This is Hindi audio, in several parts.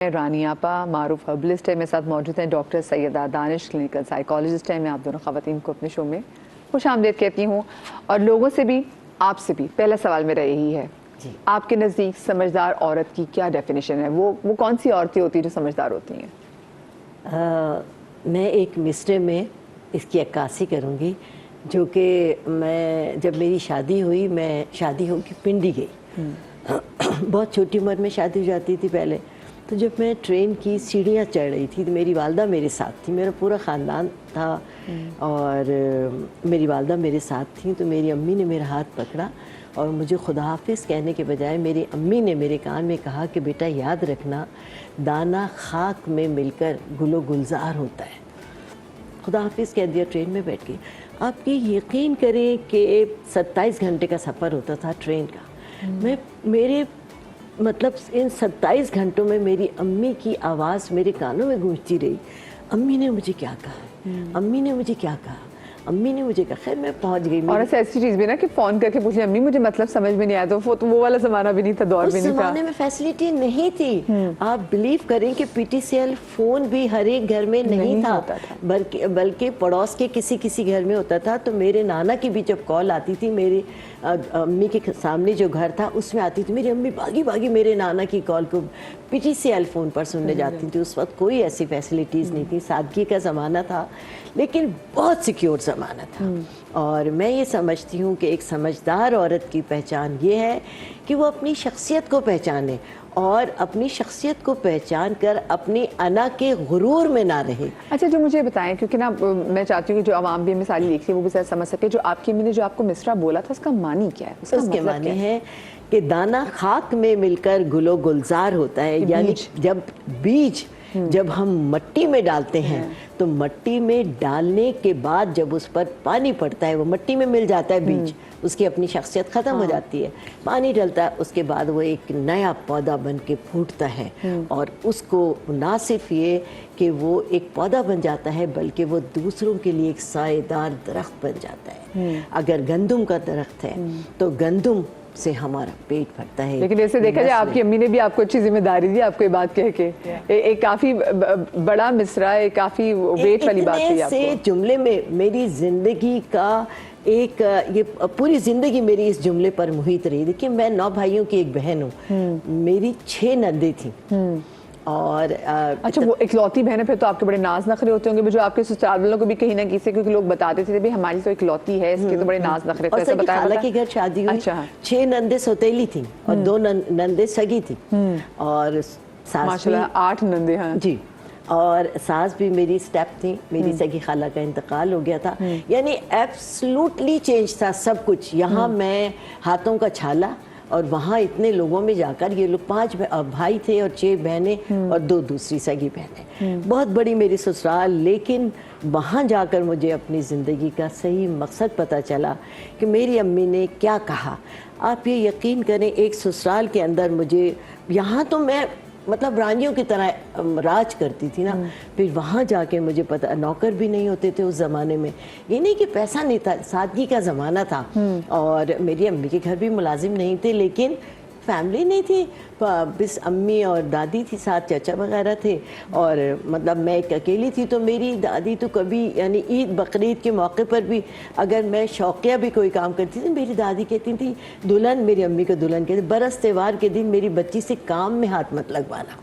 रानी आपा मारूफ हर्बलिस्ट है, मेरे साथ मौजूद हैं doctor Syeda Danish, clinical psychologist हैं। मैं आप दोनों ख़वातीन को अपने शो में खुश आमदीद कहती हूँ और लोगों से भी, आपसे भी पहला सवाल मेरा यही है, आपके नज़दीक समझदार औरत की क्या डेफिनेशन है? वो कौन सी औरतें होती हैं जो समझदार होती हैं? मैं एक मिसरे में इसकी अक्कासी करूँगी, जो कि मैं जब मेरी शादी हुई, मैं शादी होकर पिंडी गई। बहुत छोटी उम्र में शादी हो जाती थी पहले। तो जब मैं ट्रेन की सीढ़ियाँ चढ़ रही थी तो मेरी वालदा मेरे साथ थी, मेरा पूरा ख़ानदान था और मेरी वालदा मेरे साथ थी। तो मेरी अम्मी ने मेरा हाथ पकड़ा और मुझे खुदा हाफिज़ कहने के बजाय मेरी अम्मी ने मेरे कान में कहा कि बेटा याद रखना, दाना खाक में मिलकर गुलो गुलजार होता है। खुदा हाफिज़ कह दिया, ट्रेन में बैठ गई। आप ये यकीन करें कि 27 घंटे का सफ़र होता था ट्रेन का। मेरे मतलब इन 27 घंटों में मेरी अम्मी की आवाज़ मेरे कानों में गूंजती रही। अम्मी ने मुझे क्या कहा, अम्मी ने मुझे क्या कहा, अम्मी ने मुझे कहा। खैर मैं पहुंच गई। और ऐसी चीज़ भी ना कि फ़ोन करके पूछे अम्मी मुझे मतलब समझ में नहीं आया, तो वो वाला ज़माना भी नहीं था, दौर भी नहीं था। उस ज़माने में फैसिलिटी नहीं थी। आप बिलीव करें कि पीटीसीएल फ़ोन भी हर एक घर में नहीं था। बल्कि पड़ोस के किसी घर में होता था। तो मेरे नाना की भी जब कॉल आती थी, मेरी अम्मी के सामने जो घर था उसमें आती थी, मेरी अम्मी भागी भागी मेरे नाना की कॉल को पीटीसीएल फ़ोन पर सुनने जाती थी। उस वक्त कोई ऐसी फैसिलिटीज़ नहीं थी, सादगी का ज़माना था, लेकिन बहुत सिक्योर ज़माना था। और मैं ये समझती हूँ कि एक समझदार औरत की पहचान ये है कि वो अपनी शख्सियत को पहचाने और अपनी शख्सियत को पहचान कर अपनी अना के गुरूर में ना रहे। अच्छा, जो मुझे बताएं, क्योंकि ना मैं चाहती हूँ कि जो आवाम भी मिसाली देखती है वो भी शायद समझ सके, जो आपकी अम्मी ने जो आपको मिसरा बोला था उसका मानी क्या है? उसके मानी है कि दाना खाक में मिलकर गुलो गुलजार होता है। यानी जब बीज जब हम मट्टी में डालते हैं तो मट्टी में डालने के बाद जब उस पर पानी पड़ता है, वो मट्टी में मिल जाता है बीज, उसकी अपनी शख्सियत ख़त्म हो जाती है। पानी डलता है, उसके बाद वो एक नया पौधा बन के फूटता है। और उसको ना सिर्फ ये कि वो एक पौधा बन जाता है, बल्कि वो दूसरों के लिए एक साएदार दरख्त बन जाता है। अगर गंदम का दरख्त है तो गंदम से हमारा पेट भरता है। लेकिन ऐसे देखा जाए आपकी अम्मी ने भी आपको अच्छी जिम्मेदारी दी, आपको ये बात कह के एक काफी बड़ा मिसरा, एक काफी वेट वाली बात थी आपको। से जुमले में मेरी जिंदगी का एक ये पूरी जिंदगी मेरी इस जुमले पर मुहित रही। देखिए, मैं 9 भाइयों की एक बहन हूँ, मेरी 6 नंदे थी। और अच्छा, वो इकलौती बहन है, फिर तो आपके बड़े नाज नखरे होते होंगे जो आपके ससुराल वालों को भी कहीं ना कहीं, क्योंकि लोग बताते थे भाई हमारी तो इकलौती है, इसके तो बड़े नाज नखरे। और सगी खाला के घर शादी हुई। अच्छा। 6 नंदे सौतेली थी और 2 नंदे सगी थी और माशाल्लाह 8 नंदे। हाँ जी। और सास भी मेरी स्टेप थी। मेरी सगी खाला का इंतकाल हो गया था। यानी एब्सोल्युटली चेंज था सब कुछ। यहाँ मैं हाथों का छाला और वहाँ इतने लोगों में जाकर, ये लोग 5 भाई थे और 6 बहनें और 2 दूसरी सगी बहनें। बहुत बड़ी मेरी ससुराल। लेकिन वहाँ जाकर मुझे अपनी ज़िंदगी का सही मकसद पता चला कि मेरी अम्मी ने क्या कहा। आप ये यकीन करें, एक ससुराल के अंदर मुझे, यहाँ तो मैं मतलब रानियों की तरह राज करती थी ना, फिर वहाँ जाके मुझे पता, नौकर भी नहीं होते थे उस ज़माने में। ये नहीं कि पैसा नहीं था, सादगी का ज़माना था। और मेरी अम्मी के घर भी मुलाजिम नहीं थे, लेकिन फैमिली नहीं थी, बस अम्मी और दादी थी, साथ चाचा वगैरह थे। और मतलब मैं एक अकेली थी। तो मेरी दादी तो कभी, यानी ईद बकरीद के मौके पर भी अगर मैं शौकिया भी कोई काम करती थी, मेरी दादी कहती थी दुल्हन, मेरी अम्मी को दुल्हन कहती, बरस त्योहार के दिन मेरी बच्ची से काम में हाथ मत लगवाना।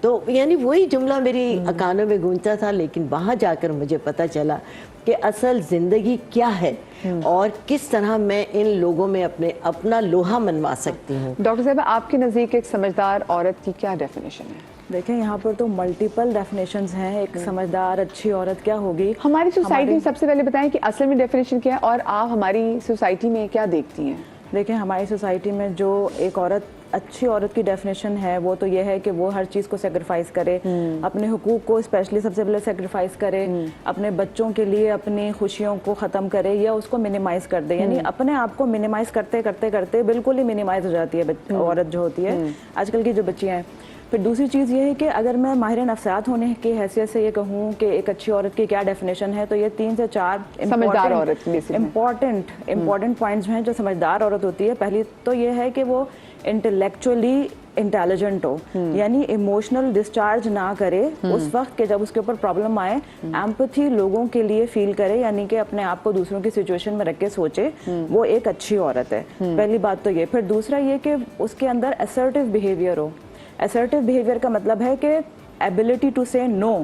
तो यानी वही जुमला मेरी कानों में गूंजता था। लेकिन वहाँ जाकर मुझे पता चला कि असल ज़िंदगी क्या है और किस तरह मैं इन लोगों में अपना लोहा मनवा सकती हूँ। डॉक्टर साहब, आपके नज़दीक एक समझदार औरत की क्या डेफिनेशन है? देखें, यहाँ पर तो मल्टीपल डेफिनेशंस हैं। एक समझदार अच्छी औरत क्या होगी हमारी सोसाइटी में? सबसे पहले बताएं कि असल में डेफिनेशन क्या है और आप हमारी सोसाइटी में क्या देखती हैं? देखें, हमारी सोसाइटी में जो एक औरत, अच्छी औरत की डेफिनेशन है, वो तो ये है कि वो हर चीज़ को सेक्रीफाइस करे, अपने हुकूक को स्पेशली सबसे पहले सेक्रीफाइस करे, अपने बच्चों के लिए अपनी खुशियों को ख़त्म करे या उसको मिनिमाइज़ कर दे। यानी अपने आप को मिनिमाइज़ करते करते करते बिल्कुल ही मिनिमाइज़ हो जाती है औरत जो होती है, आजकल की जो बच्चियाँ हैं। फिर दूसरी चीज़ ये है कि अगर मैं माहिर नफ्सियात होने की हैसियत से ये कहूँ कि एक अच्छी औरत की क्या डेफिनेशन है, तो ये 3 से 4 इम्पॉर्टेंट पॉइंट्स हैं जो समझदार औरत होती है। पहली तो ये है कि वो इंटेलेक्चुअली इंटेलिजेंट हो, यानी इमोशनल डिस्चार्ज ना करे उस वक्त के जब उसके ऊपर प्रॉब्लम आए, एम्पैथी लोगों के लिए फील करे, यानी कि अपने आप को दूसरों की सिचुएशन में रख के सोचे, वो एक अच्छी औरत है। पहली बात तो ये। फिर दूसरा ये कि उसके अंदर असर्टिव बिहेवियर हो। असर्टिव बिहेवियर का मतलब है कि एबिलिटी टू से नो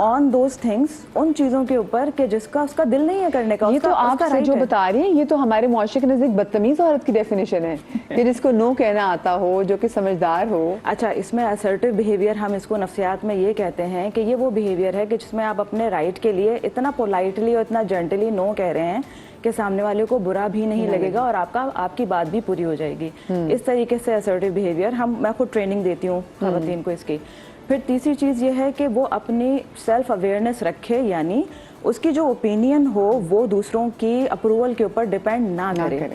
ऑन दोज थिंग्स, उन चीजों के ऊपर कि जिसका उसका दिल नहीं है करने का। ये तो आप जो बता रही हैं ये तो हमारे मुआशरे के नजदीक बदतमीज औरत की डेफिनेशन है कि जिसको नो कहना आता हो, जो कि समझदार हो। अच्छा, इसमें असर्टिव बिहेवियर हम इसको नफ्सियात में ये कहते हैं कि ये वो बिहेवियर है कि जिसमें आप अपने राइट के लिए इतना पोलाइटली और इतना जेंटली नो कह रहे हैं कि सामने वाले को बुरा भी नहीं लगेगा और आपकी बात भी पूरी हो जाएगी। इस तरीके से असर्टिव बिहेवियर मैं खुद ट्रेनिंग देती हूँ खवातीन को इसकी। फिर तीसरी चीज़ ये है कि वो अपनी सेल्फ अवेयरनेस रखे, यानी उसकी जो ओपिनियन हो वो दूसरों की अप्रूवल के ऊपर डिपेंड ना करे।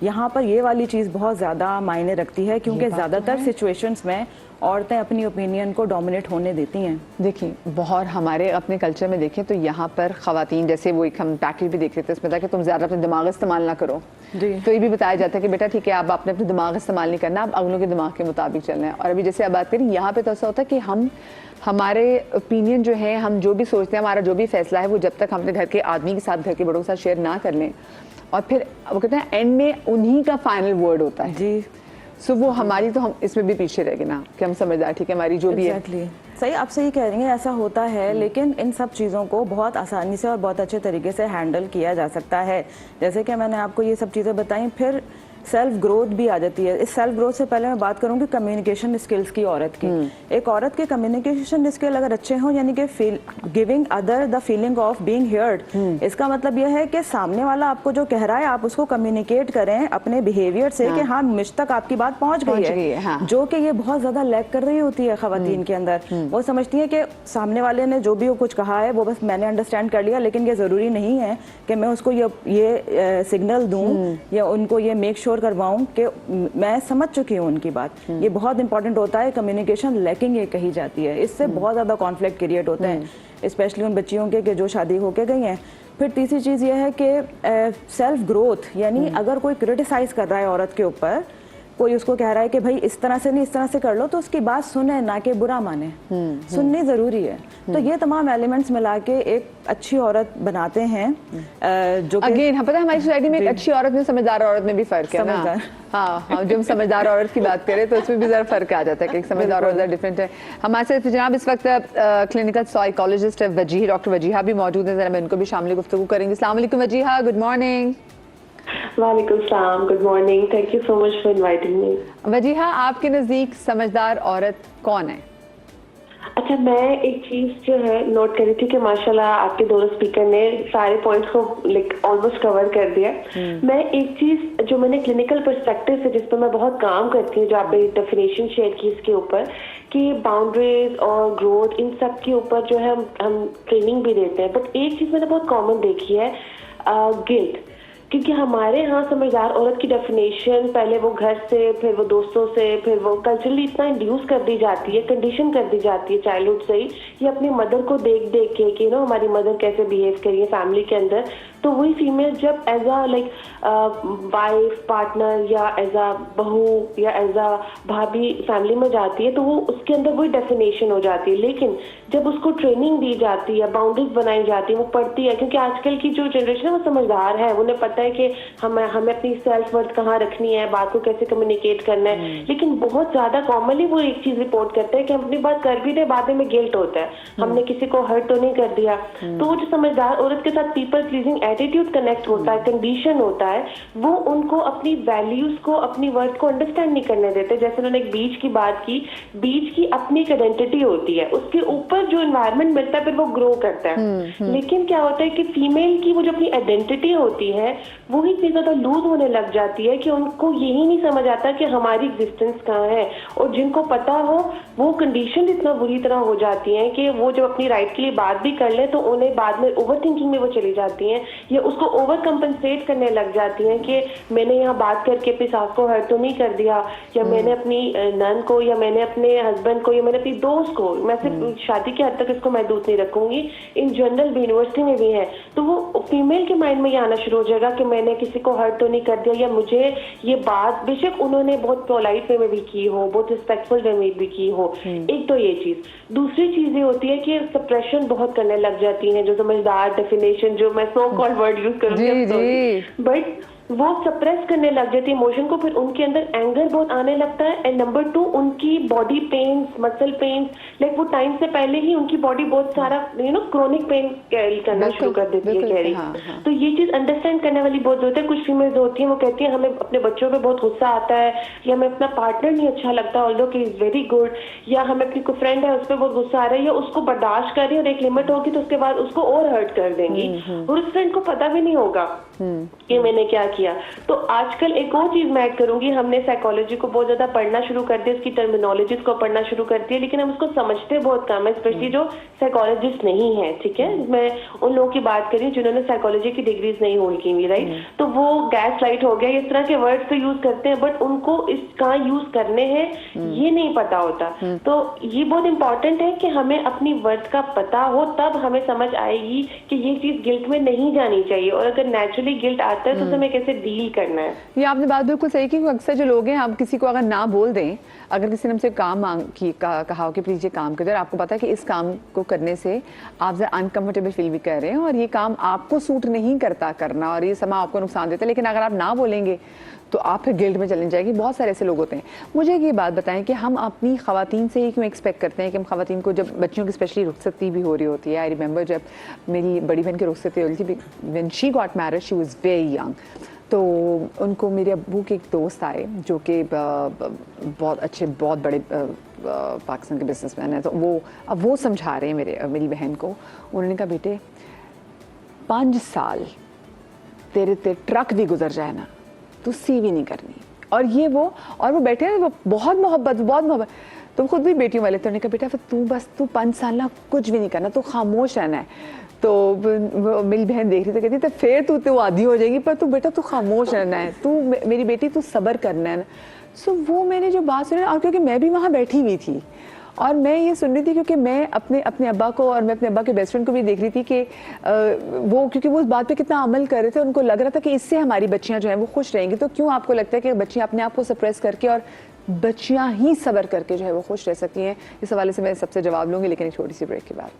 यहाँ पर ये वाली चीज़ बहुत ज़्यादा मायने रखती है क्योंकि ज़्यादातर सिचुएशंस में औरतें अपनी ओपिनियन को डोमिनेट होने देती हैं। देखिए, बहुत हमारे अपने कल्चर में देखें तो यहाँ पर ख़वातीन, जैसे वो एक हम पैकेज भी देख रहे थे, इसमें था कि तुम ज़्यादा अपने दिमाग इस्तेमाल ना करो। तो ये भी बताया जाता है कि बेटा ठीक है, आप आपने अपने दिमाग इस्तेमाल नहीं करना, आप अगलों के दिमाग के मुताबिक चलना है। और अभी जैसे आप बात करें, यहाँ पे तो ऐसा होता है कि हमारे ओपिनियन जो है, हम जो भी सोचते हैं, हमारा जो भी फैसला है, वो जब तक हम अपने घर के आदमी के साथ, घर के बड़ों के साथ शेयर ना कर लें, और फिर वो कहते हैं एंड में उन्हीं का फाइनल वर्ड होता है जी। सो वो हमारी तो हम इसमें भी पीछे रह गए ना कि हम समझदार, ठीक है, हमारी जो भी है। सही, आप सही कह रही हैं, ऐसा होता है। लेकिन इन सब चीज़ों को बहुत आसानी से और बहुत अच्छे तरीके से हैंडल किया जा सकता है। जैसे कि मैंने आपको ये सब चीज़ें बताई, फिर सेल्फ ग्रोथ भी आ जाती है। इस सेल्फ ग्रोथ से पहले मैं बात करूंगी कम्युनिकेशन स्किल्स की औरत की। एक औरत के कम्युनिकेशन स्किल अगर अच्छे हों, यानी कि giving other the feeling of being heard, इसका मतलब यह है कि सामने वाला आपको जो कह रहा है आप उसको कम्युनिकेट करें अपने बिहेवियर से कि हाँ मुझ तक आपकी बात पहुंच गई है, हाँ। जो कि ये बहुत ज्यादा लैक कर रही होती है खवातीन के अंदर। वो समझती है कि सामने वाले ने जो भी वो कुछ कहा है वो बस मैंने अंडरस्टैंड कर लिया, लेकिन ये जरूरी नहीं है कि मैं उसको ये सिग्नल दूं या उनको ये मेक श्योर करवाऊं कि मैं समझ चुकी हूं उनकी बात। ये बहुत इंपॉर्टेंट होता है। कम्युनिकेशन लैकिंग ये कही जाती है, इससे बहुत ज़्यादा कॉन्फ्लिक्ट क्रिएट होते हैं, स्पेशली उन बच्चियों के जो शादी होके गई हैं। फिर तीसरी चीज़ ये है कि सेल्फ ग्रोथ, यानी अगर कोई क्रिटिसाइज कर रहा है औरत के ऊपर, कोई उसको कह रहा है कि भाई इस तरह से नहीं इस तरह से कर लो, तो उसकी बात सुने, ना कि बुरा माने। सुननी जरूरी है। तो ये तमाम एलिमेंट्स मिला के एक अच्छी औरत बनाते हैं। जो अगेन पता है हमारी सोसाइटी में एक अच्छी औरत में समझदार औरत में भी फर्क है ना। हाँ, जब हम समझदार औरत की बात करें तो उसमें भी जरा फर्क आ जाता है कि एक समझदार औरत डिफरेंट है। हमारे साथ जनाब इस वक्त क्लिनिकल साइकोलॉजिस्ट वजीह डॉक्टर वजीहा भी मौजूद है, जरा मैं इनको भी शामिल गुफ्तगू करेंगे। अस्सलाम वालेकुम वजीहा, गुड मॉर्निंग। वालेकुम सलाम, good morning, thank you so much for inviting me. Wajiha, आपके नज़दीक समझदार औरत कौन है? अच्छा, मैं एक चीज जो है नोट करी थी कि माशाल्लाह आपके दोनों स्पीकर ने सारे पॉइंट्स को ऑलमोस्ट कवर कर दिया। मैं एक चीज जो मैंने क्लिनिकल पर्सपेक्टिव से, जिस पर मैं बहुत काम करती हूँ, जो आपने डेफिनेशन शेयर की इसके ऊपर कि बाउंड्रीज और ग्रोथ, इन सब के ऊपर जो है हम ट्रेनिंग भी देते हैं। बट एक चीज मैंने बहुत कॉमन देखी है, गिल्ट। क्योंकि हमारे यहाँ समझदार औरत की डेफिनेशन पहले वो घर से, फिर वो दोस्तों से, फिर वो कल्चरली इतना इंड्यूस कर दी जाती है, कंडीशन कर दी जाती है चाइल्डहुड से ही, ये अपनी मदर को देख देख के कि हमारी मदर कैसे बिहेव करी है फैमिली के अंदर। तो वही फीमेल जब एज अ वाइफ, पार्टनर या एज अ बहू या एज अ भाभी फैमिली में जाती है, तो वो उसके अंदर वही डेफिनेशन हो जाती है। लेकिन जब उसको ट्रेनिंग दी जाती है, बाउंड्रीज बनाई जाती है, वो पढ़ती है, क्योंकि आजकल की जो जनरेशन है वो समझदार है, उन्हें पता है कि हमें अपनी सेल्फ वर्थ कहाँ रखनी है, बात को कैसे कम्युनिकेट करना है। लेकिन बहुत ज्यादा कॉमनली वो एक चीज रिपोर्ट करते हैं कि हम अपनी बात कर भी रहे, बाद में गिल्ट होता है, हमने किसी को हर्ट तो नहीं कर दिया। तो वो जो समझदार औरत के साथ पीपल प्लीजिंग एटीट्यूड कनेक्ट होता है, कंडीशन होता है, वो उनको अपनी वैल्यूज को, अपनी वर्थ को अंडरस्टैंड नहीं करने देते। जैसे उन्होंने एक बीच की बात की, बीच की अपनी एक आइडेंटिटी होती है, उसके ऊपर जो एनवायरनमेंट मिलता है फिर वो ग्रो करता है। लेकिन क्या होता है कि फीमेल की वो जो अपनी आइडेंटिटी होती है वो ही इतनी ज्यादा लूज होने लग जाती है कि उनको यही नहीं समझ आता कि हमारी एग्जिस्टेंस कहाँ है। और जिनको पता हो वो कंडीशन इतना बुरी तरह हो जाती है कि वो जब अपनी राइट के लिए बात भी कर ले तो उन्हें बाद में ओवर थिंकिंग में वो चली जाती हैं या उसको ओवर कंपनसेट करने लग जाती हैं कि मैंने यहाँ बात करके अपनी सास को हर्ट तो नहीं कर दिया, या मैंने अपनी नन को, या मैंने अपने हस्बैंड को, या मैंने अपनी दोस्त को, मैं सिर्फ शादी के हद तक इसको महदूद नहीं रखूंगी, इन जनरल भी यूनिवर्सिटी में भी है, तो वो फीमेल के माइंड में ये आना शुरू हो जाएगा कि मैंने किसी को हर्ट तो नहीं कर दिया, या मुझे ये बात बेशक उन्होंने बहुत पोलाइट वे में भी की हो, बहुत रिस्पेक्टफुल वे में भी की हो। एक तो ये चीज। दूसरी चीज ये होती है कि सप्रेशन बहुत करने लग जाती हैं, जो समझदार डेफिनेशन जो मैं सो कॉल्ड वर्ड यूज करूंगी, बट वो सप्रेस करने लग जाती है इमोशन को, फिर उनके अंदर एंगर बहुत आने लगता है, एंड नंबर 2 उनकी body pains, muscle pains, like वो टाइम से पहले ही उनकी बॉडी बहुत सारा क्रोनिक पेन कैरी करना शुरू कर देती है कैरी। तो ये चीज अंडरस्टैंड करने वाली बहुत होती है। कुछ फीमेल्स होती हैं वो कहती हैं हमें अपने बच्चों पे बहुत गुस्सा आता है, या हमें अपना पार्टनर नहीं अच्छा लगता ऑल्दो कि इज वेरी गुड, या हमें अपनी कोई फ्रेंड है उस पर बहुत गुस्सा आ रहा है, या उसको बर्दाश्त कर रही है और एक लिमिट होगी तो उसके बाद उसको और हर्ट कर देंगी, और उस फ्रेंड को पता भी नहीं होगा कि मैंने क्या किया। तो आजकल एक और चीज मैं ऐड करूंगी, हमने साइकोलॉजी को बहुत ज्यादा पढ़ना शुरू कर दिया, उसकी टर्मिनोलॉजीज को पढ़ना शुरू कर दिया, लेकिन हम उसको समझते बहुत कम है, स्पेशली जो साइकोलॉजिस्ट नहीं है। ठीक है, मैं उन लोगों की बात कर रही हूँ जिन्होंने साइकोलॉजी की डिग्रीज नहीं होल्ड की हुई, राइट। तो वो गैस लाइट हो गया, इस तरह के वर्ड्स तो यूज करते हैं, बट उनको इस कहाँ यूज करने हैं ये नहीं पता होता। तो ये बहुत इंपॉर्टेंट है कि हमें अपनी वर्थ का पता हो, तब हमें समझ आएगी कि ये चीज गिल्ट में नहीं जानी चाहिए, और अगर नेचुरली गिल्ट आता है तो हमें कैसे डील करना है। ये आपने बात बिल्कुल सही की। अक्सर जो लोग हैं, आप किसी को अगर ना बोल दें, अगर किसी ने हमसे काम कहा हो कि प्लीज ये काम कर दे, आपको पता है कि इस काम को करने से आप जरा अनकंफर्टेबल फील भी कर रहे हैं और ये काम आपको सूट नहीं करता करना, और ये समय आपको नुकसान देता है, लेकिन अगर आप ना बोलेंगे तो आप फिर गिल्ट में चले जाएगी। बहुत सारे ऐसे लोग होते हैं। मुझे ये बात बताएं कि हम अपनी ख़वातीन से ही क्यों एक्सपेक्ट करते हैं कि हम ख़वातीन को, जब बच्चियों की स्पेशली रुखसती भी हो रही होती है। आई रिमेंबर जब मेरी बड़ी बहन की रुखसती हो रही थी, when she got married she was very young, तो उनको मेरे अब्बू के एक दोस्त आए जो कि बहुत अच्छे, बहुत बड़े पाकिस्तान के बिजनेसमैन हैं। तो वो समझा रहे हैं मेरी बहन को। उन्होंने कहा बेटे 5 साल तेरे ट्रक भी गुजर जाए ना, तू सीवी नहीं करनी। और वो बैठे हैं, वो बहुत मोहब्बत। तुम खुद भी बेटियों वाले। तो उन्होंने कहा बेटा फिर तू 5 साल ना कुछ भी नहीं करना, तू खामोश रहना है। तो मेरी बहन देख रही थी, कहती तो फिर तू आधी हो जाएगी, पर तू बेटा तू खामोश रहना है, तू मेरी बेटी तू सब्र करना है। सो वो मैंने जो बात सुनी, और क्योंकि मैं भी वहाँ बैठी हुई थी और मैं ये सुन रही थी, क्योंकि मैं अपने अब्बा को और मैं अपने अब्बा के बेस्ट फ्रेंड को भी देख रही थी कि क्योंकि वो उस बात पे कितना अमल कर रहे थे, उनको लग रहा था कि इससे हमारी बच्चियां जो हैं वो खुश रहेंगी। तो क्यों आपको लगता है कि बच्चियां अपने आप को सप्रेस करके और बच्चियां ही सब्र करके जो है वो खुश रह सकती हैं? इस हवाले से मैं सबसे जवाब लूँगी, लेकिन एक छोटी सी ब्रेक के बाद।